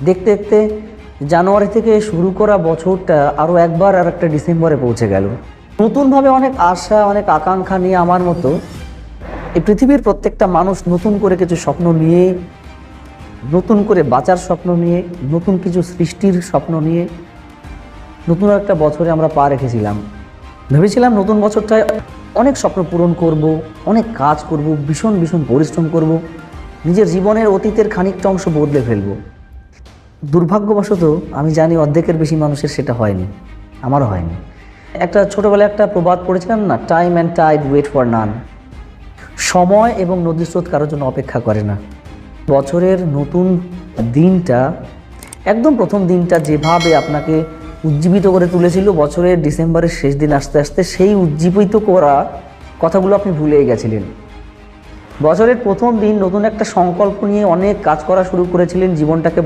দেখতে দেখতে জানুয়ারি থেকে শুরু করা বছরটা আরও একবার আর একটা ডিসেম্বরে পৌঁছে গেল। নতুনভাবে অনেক আশা, অনেক আকাঙ্ক্ষা নিয়ে আমার মতো এই পৃথিবীর প্রত্যেকটা মানুষ নতুন করে কিছু স্বপ্ন নিয়ে, নতুন করে বাঁচার স্বপ্ন নিয়ে, নতুন কিছু সৃষ্টির স্বপ্ন নিয়ে নতুন একটা বছরে আমরা পা রেখেছিলাম। ভেবেছিলাম নতুন বছরটায় অনেক স্বপ্ন পূরণ করব, অনেক কাজ করব, ভীষণ ভীষণ পরিশ্রম করব, নিজের জীবনের অতীতের খানিকটা অংশ বদলে ফেলব। দুর্ভাগ্যবশত আমি জানি অর্ধেকের বেশি মানুষের সেটা হয়নি, আমারও হয়নি। একটা ছোটোবেলায় একটা প্রবাদ পড়েছিলাম না, time and tide wait for none. সময় এবং নদীর স্রোত কারোর জন্য অপেক্ষা করে না। বছরের নতুন দিনটা, একদম প্রথম দিনটা যেভাবে আপনাকে উজ্জীবিত করে তুলেছিল, বছরের ডিসেম্বরের শেষ দিন আসতে আসতে সেই উজ্জীবিত করা কথাগুলো আপনি ভুলেই গেছিলেন। বছরের প্রথম দিন নতুন একটা সংকল্প নিয়ে অনেক কাজ করা শুরু করেছিলেন জীবনটাকে